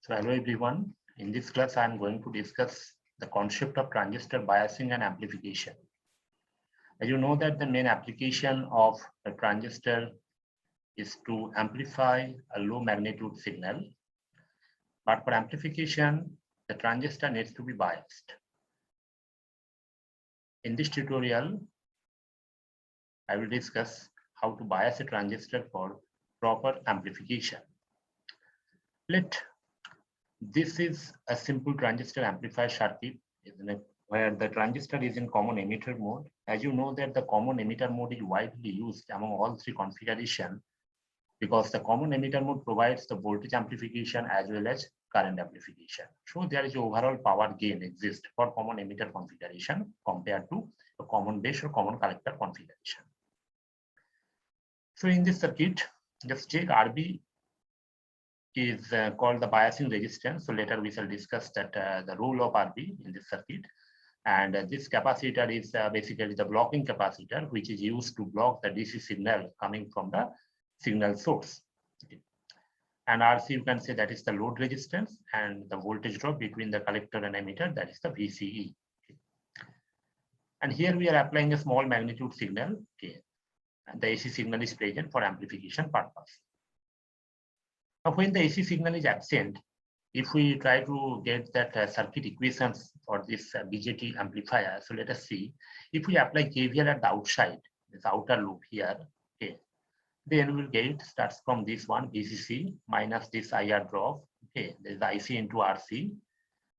So hello everyone. In this class, I am going to discuss the concept of transistor biasing and amplification. As you know that the main application of a transistor is to amplify a low magnitude signal. But for amplification, the transistor needs to be biased. In this tutorial, I will discuss how to bias a transistor for proper amplification. This is a simple transistor amplifier circuit, isn't it? Where the transistor is in common emitter mode. As you know that the common emitter mode is widely used among all three configurations because the common emitter mode provides the voltage amplification as well as current amplification. So there is overall power gain exists for common emitter configuration compared to the common base or common collector configuration. So in this circuit, just check RB is called the biasing resistance. So later we shall discuss that the role of RB in this circuit. And this capacitor is basically the blocking capacitor, which is used to block the DC signal coming from the signal source. Okay. And RC, you can say that is the load resistance, and the voltage drop between the collector and emitter, that is the VCE. Okay. And here we are applying a small magnitude signal. Okay. And the AC signal is present for amplification purpose. Now, when the AC signal is absent, if we try to get that circuit equations for this BJT amplifier, so let us see. If we apply KVL at the outside, this outer loop here, okay, then we will get starts from this one VCC minus this IR drop. Okay, there is IC into RC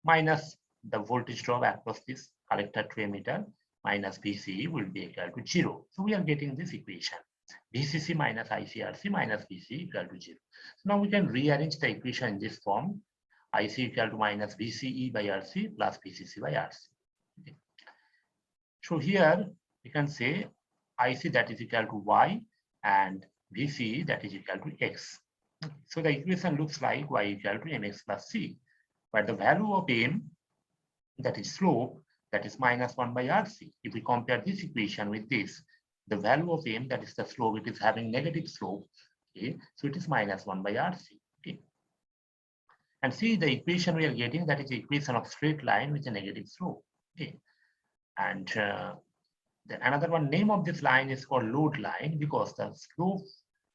minus the voltage drop across this collector to emitter minus VCE will be equal to 0. So we are getting this equation. VCC minus ICRC minus VCE equal to 0. So now we can rearrange the equation in this form. IC equal to minus VCE by RC plus VCC by RC. Okay. So here we can say IC that is equal to Y and VCE that is equal to X. Okay. So the equation looks like Y equal to MX plus C, where the value of M, that is slope, that is minus 1 by RC. If we compare this equation with this, the value of M, that is the slope, it is having negative slope. Okay, so it is minus 1 by RC. Okay, and see the equation we are getting, that is the equation of straight line with a negative slope. Okay, and then another one name of this line is called load line because the slope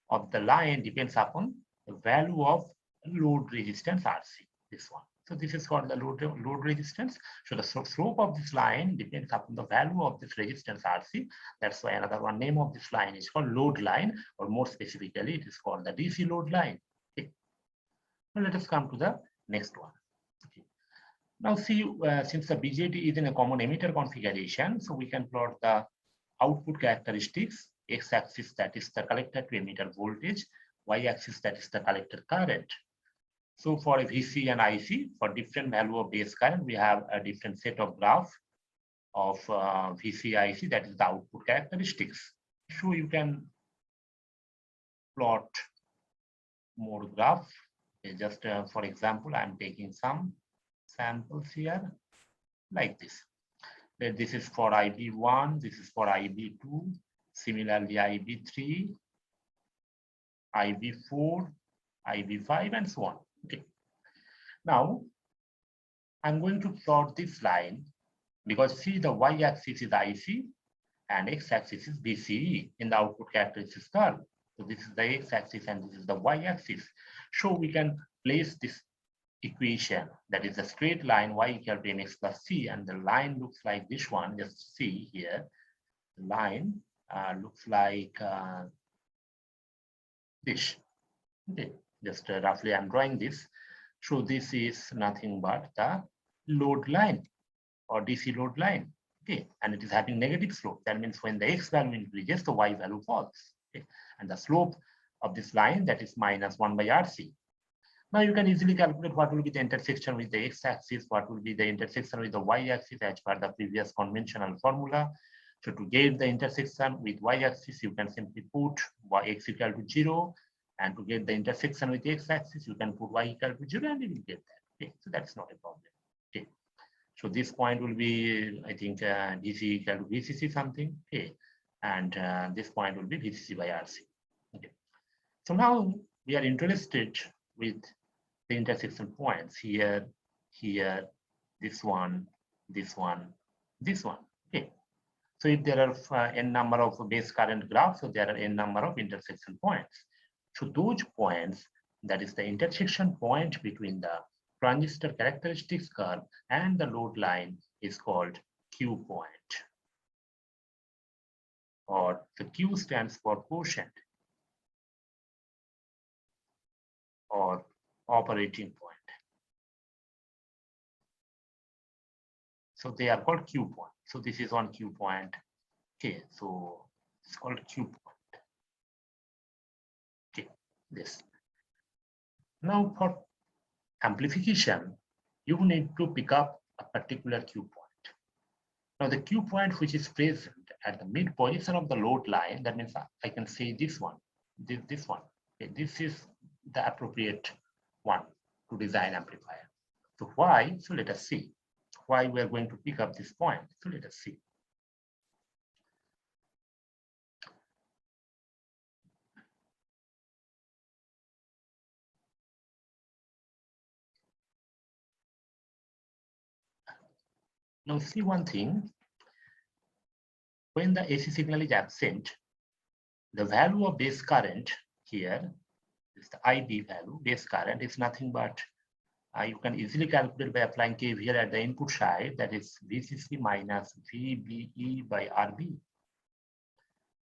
of the line depends upon the value of load resistance RC. This one. So this is called the load resistance. So the slope of this line depends upon the value of this resistance RC. That's why another one name of this line is called load line, or more specifically, it is called the DC load line. Okay. Now let us come to the next one. Okay. Now see, since the BJT is in a common emitter configuration, so we can plot the output characteristics. X-axis, that is the collector to emitter voltage. Y-axis, that is the collector current. So for a VC and IC, for different value of base current, we have a different set of graph of VC, IC, that is the output characteristics. So you can plot more graph. Okay, just for example, I'm taking some samples here like this. This is for IB1, this is for IB2, similarly IB3, IB4, IB5, and so on. Okay. Now, I'm going to plot this line because see the y-axis is IC and x-axis is VCE in the output characteristics curve. So this is the x-axis and this is the y-axis. So we can place this equation, that is a straight line y equal to mx plus c, and the line looks like this one. Just see here, the line looks like this. Okay. Just roughly I'm drawing this. So this is nothing but the load line or DC load line. Okay, and it is having negative slope. That means when the x value increases, the y value falls. Okay, and the slope of this line, that is minus 1 by RC. Now you can easily calculate what will be the intersection with the x-axis, what will be the intersection with the y-axis as per the previous conventional formula. So to get the intersection with y-axis, you can simply put x equal to 0. And to get the intersection with the x-axis, you can put y equal to 0 and you will get that. Okay, so that's not a problem. Okay, so this point will be, I think, DC equal to VCC something. Okay, and this point will be VCC by RC. Okay, so now we are interested with the intersection points here, here, this one, this one, this one. Okay. So if there are n number of base current graphs, so there are n number of intersection points. So those points, that is the intersection point between the transistor characteristics curve and the load line, is called Q point. Or the Q stands for quotient or operating point. So they are called Q point. So this is one Q point. Okay, so it's called Q point. Okay, this. Now for amplification, you need to pick up a particular Q point. Now the Q point which is present at the mid position of the load line, that means I can say this one, this one. Okay, this is the appropriate one to design amplifier. So why? So let us see why we are going to pick up this point. So let us see. Now see one thing, when the AC signal is absent, the value of base current here is the IB value. Base current is nothing but, you can easily calculate by applying KVL at the input side, that is VCC minus VBE by RB.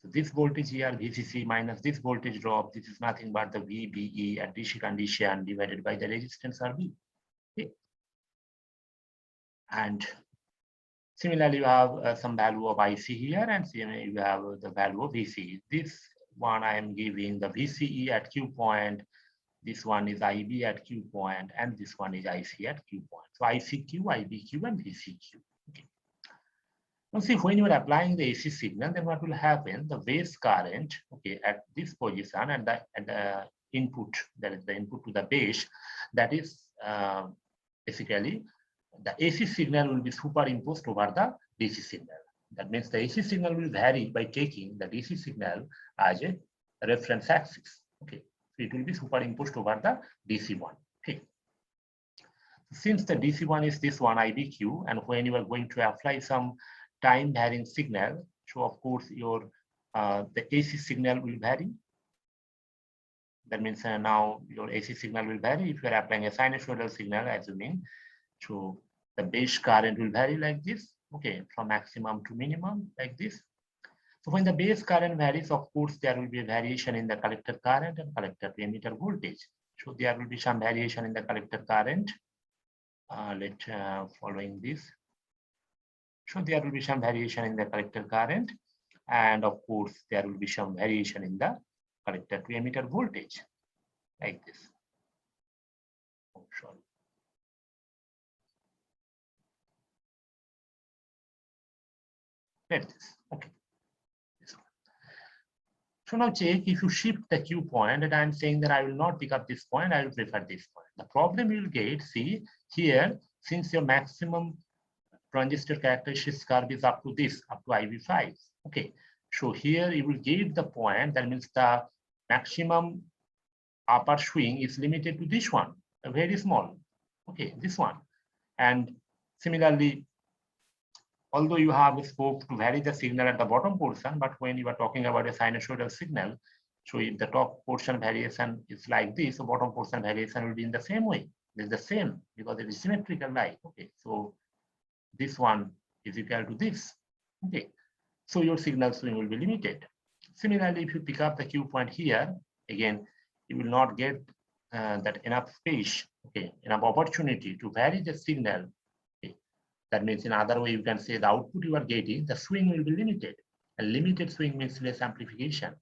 So this voltage here, VCC minus this voltage drop, this is nothing but the VBE at DC condition divided by the resistance RB. Okay. And similarly, you have some value of IC here, and similarly you have the value of VCE. This one I am giving the VCE at Q point, this one is IB at Q point, and this one is IC at Q point. So ICQ, IBQ, and VCQ. Okay. Now see, when you are applying the AC signal, then what will happen? The base current, okay, at this position and the input, that is the input to the base, that is basically the AC signal will be superimposed over the DC signal. That means the AC signal will vary by taking the DC signal as a reference axis. Okay, so it will be superimposed over the DC one. Okay, since the DC one is this one IBQ, and when you are going to apply some time varying signal, so of course your the AC signal will vary. That means now your AC signal will vary if you are applying a sinusoidal signal, assuming. So the base current will vary like this, okay, from maximum to minimum like this. So when the base current varies, of course, there will be a variation in the collector current and collector to emitter voltage. So there will be some variation in the collector current. Following this. So there will be some variation in the collector current, and of course, there will be some variation in the collector to emitter voltage, like this. Oh, sorry. Like this. Okay. This one. So now check if you shift the Q point, and I'm saying that I will not pick up this point, I will prefer this point. The problem you will get, see here, since your maximum transistor characteristics curve is up to this, up to IV5. Okay, so here you will get the point, that means the maximum upper swing is limited to this one, very small. Okay, this one. And similarly, although you have scope to vary the signal at the bottom portion, but when you are talking about a sinusoidal signal, so if the top portion variation is like this, the bottom portion variation will be in the same way. It's the same because it is symmetrical, right? Okay, so this one is equal to this. Okay, so your signal swing will be limited. Similarly, if you pick up the Q point here, again, you will not get that enough space, okay, enough opportunity to vary the signal. Okay. That means in other way, you can say the output you are getting, the swing will be limited. A limited swing means less amplification.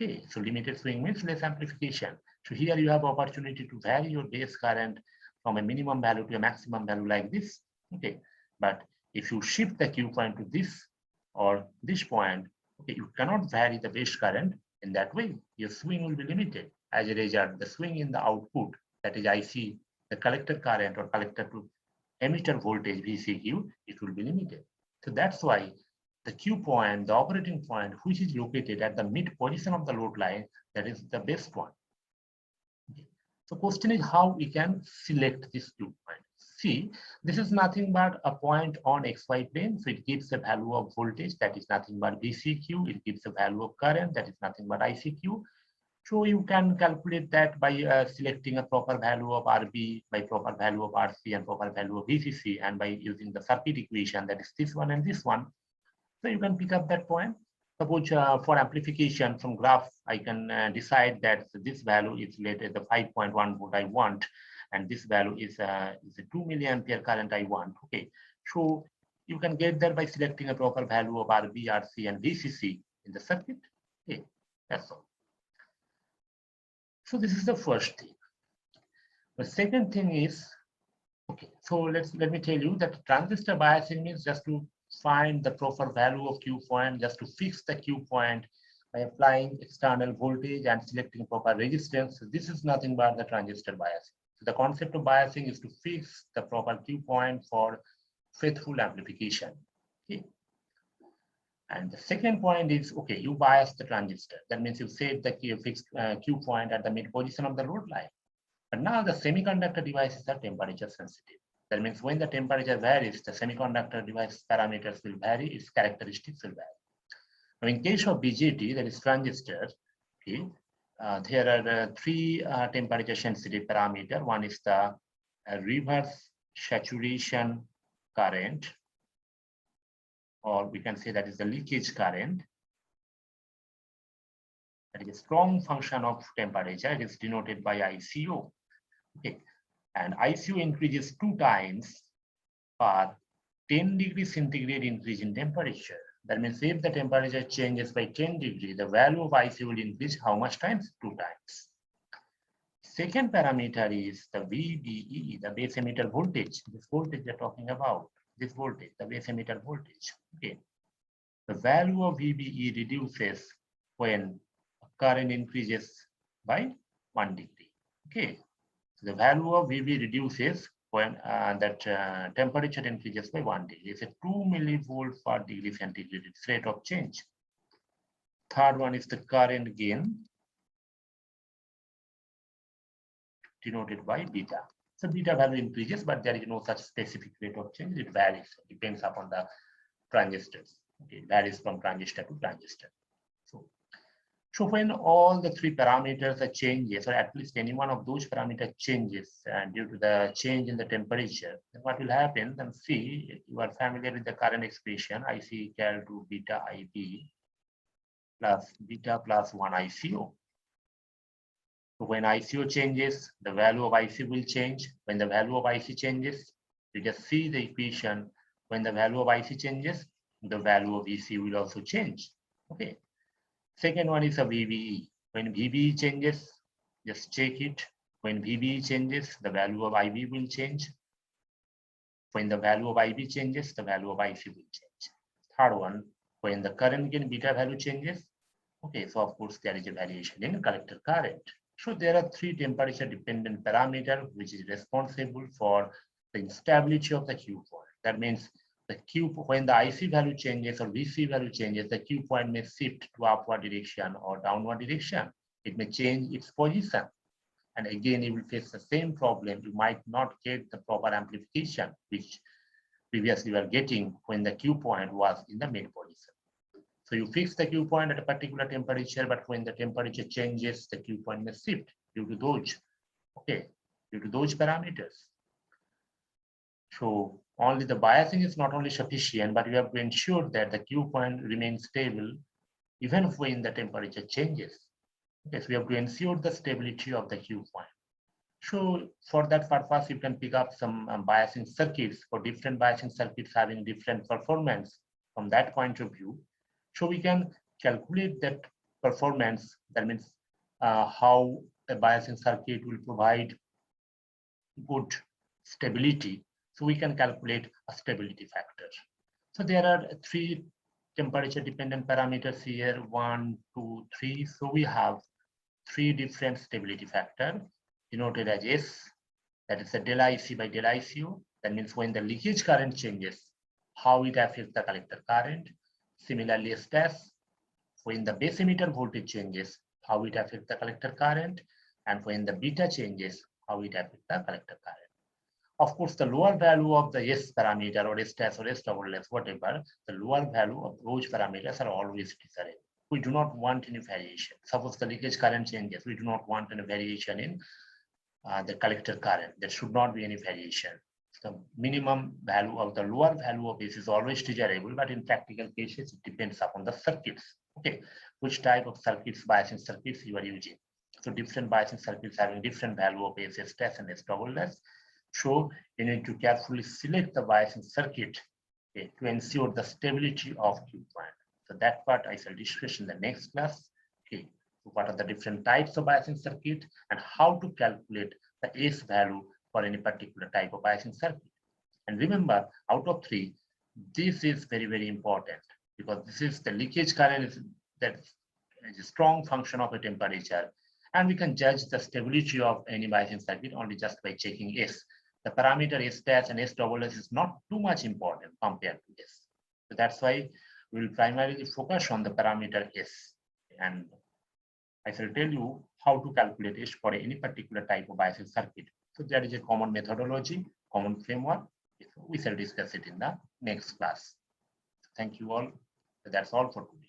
Okay, so limited swing means less amplification. So here you have opportunity to vary your base current from a minimum value to a maximum value like this. Okay, but if you shift the Q point to this or this point, okay, you cannot vary the base current in that way. Your swing will be limited. As a result, the swing in the output, that is IC, the collector current or collector to emitter voltage VCQ, it will be limited. So that's why the Q point, the operating point, which is located at the mid position of the load line, that is the best one. Okay. So question is how we can select this Q point. See, this is nothing but a point on XY plane. So it gives a value of voltage, that is nothing but VCQ. It gives a value of current, that is nothing but ICQ. So you can calculate that by selecting a proper value of RB, by proper value of RC and proper value of VCC, and by using the circuit equation, that is this one and this one. So you can pick up that point. Suppose for amplification from graph, I can decide that this value is related to the 5.1 volt I want, and this value is a 2 milliampere current I want. Okay, so you can get there by selecting a proper value of RB, RC, and VCC in the circuit. Okay, that's all. So this is the first thing. The second thing is, okay, so let me tell you that transistor biasing means just to find the proper value of Q point, just to fix the Q point by applying external voltage and selecting proper resistance. So this is nothing but the transistor biasing. So the concept of biasing is to fix the proper Q point for faithful amplification. Okay. And the second point is, okay, you bias the transistor. That means you set the fixed Q point at the mid position of the load line. But now the semiconductor devices are temperature sensitive. That means when the temperature varies, the semiconductor device parameters will vary, its characteristics will vary. Now in case of BJT, that is transistor, okay, there are three temperature sensitive parameters. One is the reverse saturation current, or we can say that is the leakage current. That is a strong function of temperature. It is denoted by ICO. Okay. And ICO increases 2 times per 10 degrees centigrade increase in temperature. That means if the temperature changes by 10 degrees, the value of ICO will increase how much times? 2 times. Second parameter is the VBE, the base emitter voltage. This voltage we are talking about. This voltage, the base emitter voltage. Okay. The value of VBE reduces when current increases by 1 degree. Okay. The value of VB reduces when temperature increases by 1 degree. It's a 2 millivolt per degree centigrade. It's rate of change. Third one is the current gain, denoted by beta. So beta value increases, but there is no such specific rate of change. It varies. It depends upon the transistors. Okay, it varies from transistor to transistor. So when all the 3 parameters are changes, or at least any one of those parameters changes due to the change in the temperature, then what will happen? Then see, you are familiar with the current expression, IC equal to beta IB plus beta plus 1 ICO. So when ICO changes, the value of IC will change. When the value of IC changes, you just see the equation. When the value of IC changes, the value of EC will also change. Okay. Second one is a VBE. When VBE changes, just check it. When VBE changes, the value of IB will change. When the value of IB changes, the value of IC will change. Third one, when the current gain beta value changes, okay, so of course there is a variation in collector current. So there are 3 temperature dependent parameters which is responsible for the instability of the Q point. That means the Q, when the IC value changes or VC value changes, the Q point may shift to upward direction or downward direction. It may change its position. And again, you will face the same problem. You might not get the proper amplification, which previously you were getting when the Q point was in the mid position. So you fix the Q point at a particular temperature, but when the temperature changes, the Q point may shift due to those, okay, due to those parameters. So only the biasing is not only sufficient, but you have to ensure that the Q point remains stable even when the temperature changes. Okay, so we have to ensure the stability of the Q point. So for that purpose, you can pick up some biasing circuits for different biasing circuits having different performance from that point of view. So we can calculate that performance. That means how a biasing circuit will provide good stability. So we can calculate a stability factor. So there are 3 temperature dependent parameters here, 1, 2, 3. So we have 3 different stability factors denoted as S, that is the del IC by del ICO. That means when the leakage current changes, how it affects the collector current. Similarly, S dash, when the base emitter voltage changes, how it affects the collector current. and when the beta changes, how it affects the collector current. Of course, the lower value of the S parameter or S dash or S double S, whatever, the lower value of those parameters are always desirable. We do not want any variation. Suppose the leakage current changes, we do not want any variation in the collector current. There should not be any variation. The minimum value of the lower value of S is always desirable, but in practical cases, it depends upon the circuits. Okay, which type of circuits, biasing circuits you are using. So different biasing circuits having different value of S, S dash and S double S. So you need to carefully select the biasing circuit, okay, to ensure the stability of Q point. So that part I shall discuss in the next class. Okay, so what are the different types of biasing circuit and how to calculate the S value for any particular type of biasing circuit. And remember, out of 3, this is very, very important because this is the leakage current that is a strong function of a temperature. And we can judge the stability of any biasing circuit only just by checking S. The parameter S dash and S double S is not too much important compared to S. So that's why we will primarily focus on the parameter S. And I shall tell you how to calculate S for any particular type of biasing circuit. So there is a common methodology, common framework. We shall discuss it in the next class. Thank you all. That's all for today.